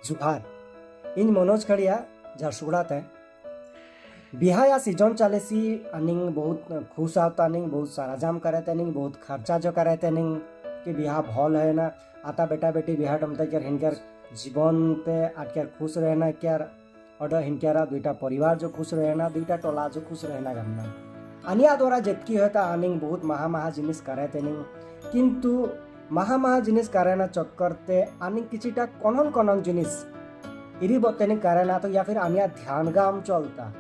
जुहार इन मनोज खड़िया झारसुगड़ा ते बिहा या सीजन चले सी अनिंग बहुत खुश आता नहीं बहुत सारा जाम करे नहीं बहुत खर्चा जो करे नहीं कि बिहा भल है ना आता बेटा बेटी बिहा टमते क्या हिनकर जीवन पे आटकर खुश रहना क्या और हिनकर दुईटा परिवार जो खुश रहना दुईटा टोला जो खुश रहना गमना अनिया द्वारा जितकी होता अनिंग बहुत महा जिनिस करे नहीं किंतु महा जिनिस कारेना चक्करते आनी किछिटा कनन जिनिस इरी बतेनी कारेना तो या फिर आनिया ध्यान गाम चलता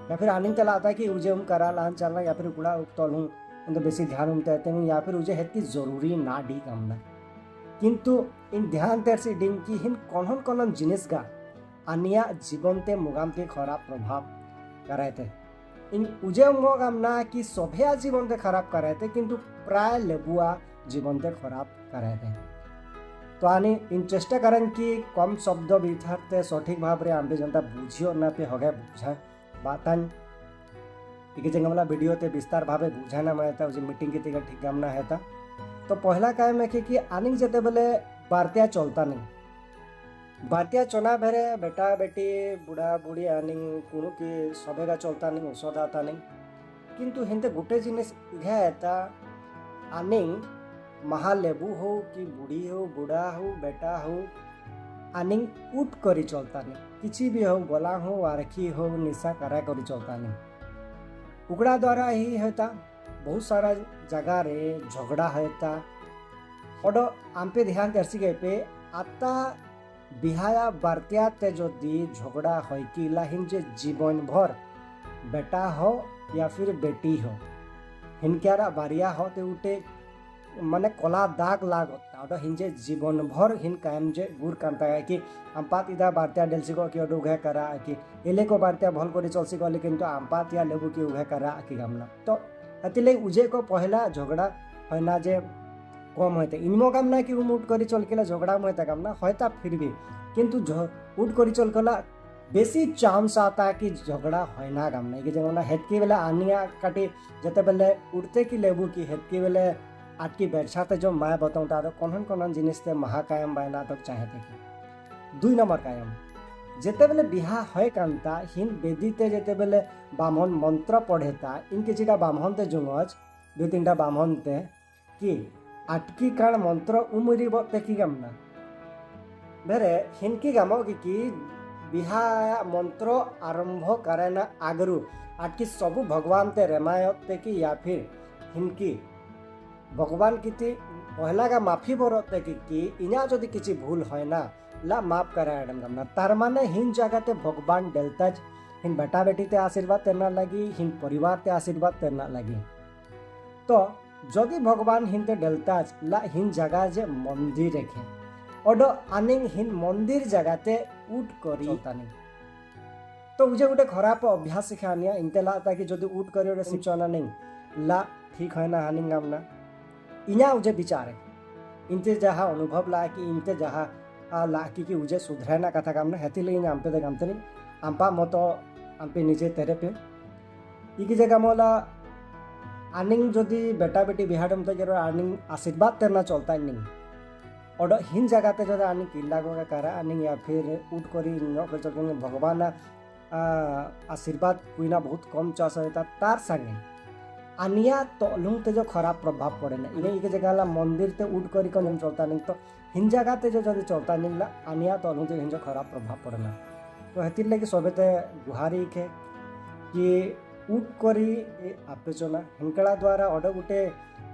या फिर आनी तला आता कि उजे करा लान चलना या फिर गुड़ा उतल हूँ उनके बेसी ध्यान उमते या फिर उजे हेती जरूरी ना डी कामना किंतु इन ध्यान तेर से डिंग की हिन कनन जिनिस गा आनिया जीवन ते मुगाम के खराब प्रभाव कराए थे इन उजे मुगामना कि सभ्या जीवन ते खराब कराए थे किंतु प्राय लेबुआ जीवन ते खराब कराए थे तो आनी इन चेष्टा करें कि कम शब्द विथारते सठिक भाव रे आंबे जनता बुझियो ना पे हगे बुझा बातन इके जंगमला वीडियो ते विस्तार भावे बुझाना मायता उजे मीटिंग के तिका ठीक गामना हेता तो पहला काय में कि आनी जते बेले बारतिया चलता नहीं बारतिया चना भेरे बेटा बेटी बुढ़ा बुढ़ी आनी कुणु की सबेगा चलता नहीं औषध आता नहीं किंतु हिंते गोटे जिनिस इघा आनी महा लेबू हो कि बुढ़ी हो बुढ़ा हो बेटा हो आनिंग उठ करी चलता नहीं किसी भी हो गला हो आरखी हो निशा करा करी चलता नहीं उकड़ा द्वारा ही होता बहुत सारा जगह रे झगड़ा होता और आम पे ध्यान दर्शी गए पे आता बिहाया बारतिया ते जो दी झगड़ा हो कि लाहिन जे जीवन भर बेटा हो या फिर बेटी हो हिनक्यारा बारिया हो ते उठे माने कला दाग लाग होता और हिंजे जीवन भर हिन कायम जे गुर कामता है कि आमपात इदा बारतिया डेलसी को कि उघे करा कि एले को बारतिया भल कर चलसी को लेकिन तो आमपात या लेबू की उघे करा कि गामना तो अतिले उजे को पहला झगड़ा होना जे कम होते इनमो कामना कि उठ कर चल के झगड़ा होता कामना होता फिर भी किंतु उठ कर चल कला बेसी चांस आता है कि झगड़ा होना कामना कि जगह हेतकी बेले आनिया काटी जते बेले उठते कि लेबू की हेतकी बेले आटकी बेरछाते जो माय बताऊँ तो कौन जिनिस ते महाकायम बायना तक चाहते कि 2 नंबर कायम जेते बेले बिहा है कांता हिन बेदीते जेते बेले बामन मंत्र पढ़ेता इनके चिटा बामन ते जुंगज 2-3टा बामन ते कि आटकी काण मंत्र उमरी बते की गमना बेरे हिनकी गामो कि बिहा मंत्र आरंभ करेना आगरु आटकी सबु भगवान ते रेमायते कि या फिर हिनकी भगवान किति पहला का माफी बरते कि इना जदि किसी भूल है ना ला माफ कराए गमना तार माने हिन जगह ते भगवान डेलताज हिन बेटा बेटी ते आशीर्वाद तेना लगी हिन परिवार ते आशीर्वाद तेना लगी तो जदि भगवान हिन ते डेलताज ला हिन जगह जे मंदिर रखे और आनिंग हिन मंदिर जगह ते उठ करी तानी तो मुझे गोटे खराब अभ्यास सिखानिया इनते ला कि जदि उठ करी सिचना नहीं ला ठीक है ना हानिंग गामना इना उजे विचार है इनते जहाँ अनुभव ला कि इनते जहाँ ला कि उजे सुधरना कथा काम ना हेती ले आमपे दे कामते नहीं आमपा मत आमपे निजे तेरे पे इकी जगह मोला आनिंग जदि बेटा बेटी बिहाडम तो जरूर आनिंग आशीर्वाद तेरना चलता नहीं और हिन जगह ते जो आनिंग किला को करा आनिंग या फिर उठ करी चल भगवान आशीर्वाद कोईना बहुत कम चास होता तार संगे आनिया तलुंग ते जो खराब प्रभाव पड़े ना इके जगह ला मंदिर ते उठ करी कौन चलता नहीं तो हिन जगह ते जो जदि चलता नहीं ला आनिया तलुंग ते हिन जो खराब प्रभाव पड़े ना तो हेतिर लगे सबे ते गुहारी के कि उठ करी आपे चला हिनकड़ा द्वारा ऑर्डर गुटे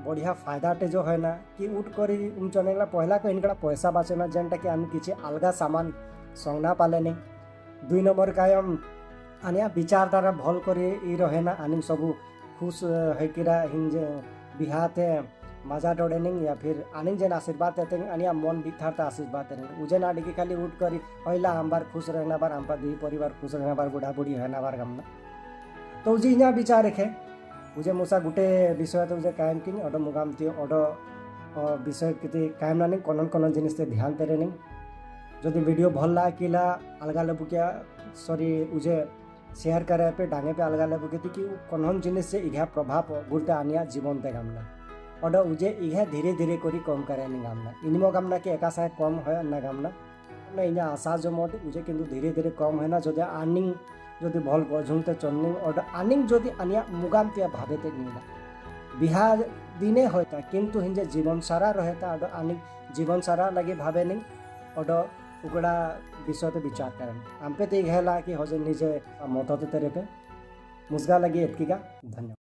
बढ़िया फायदा टे जो है ना कि उठ करी चले पहला को हिनकड़ा पैसा बाचे ना जेनटा कि आनी किसी अलगा सामान संगना पाले नहीं 2 नंबर कायम आनिया विचारधारा भल करी ई रहे ना आनी सबू खुश है किरा हिंजे बिहाते मजा डोडेनिंग या फिर आनिंग जेन आशीर्वाद देते आनिया मन बिथारता आशीर्वाद देने उजे ना डिकी खाली उठ करी पहिला हम बार खुश रहना बार हम दुई परिवार खुश रहना बार बुढ़ा बुढ़ी रहना बार गमना तो उजे इना विचार रखे उजे मुसा गुटे विषय तो उजे कायम किन और मुगाम ती और विषय किति कायम ना नहीं कौन जिनिस ते ध्यान तेरे नहीं जदि वीडियो भल ला किला अलगा लेबू क्या सॉरी उजे शेयर करे पे डांगे पे अलगा लेबू कि कौन जिनिस से इघा प्रभाव गुरते आनिया जीवन ते गामना और उजे इघा धीरे धीरे करी कम करे नहीं गामना इनमो गामना के एका साथ कम है ना गामना मैं इन आशा जो मोट उजे किंतु धीरे धीरे कम है ना जो अर्निंग जो भल बझुंगते चन्निंग और अर्निंग जो अनिया मुगाम तिया भावेते नीला बिहा दिने होता किंतु हिंजे जीवन सारा रहता और अर्निंग जीवन सारा लगे भावे नहीं और उगड़ा विषय विचार करें आम पे तो हेला कि हजे निजे मत तेरे पे मुजगा लगे एतकी का धन्यवाद।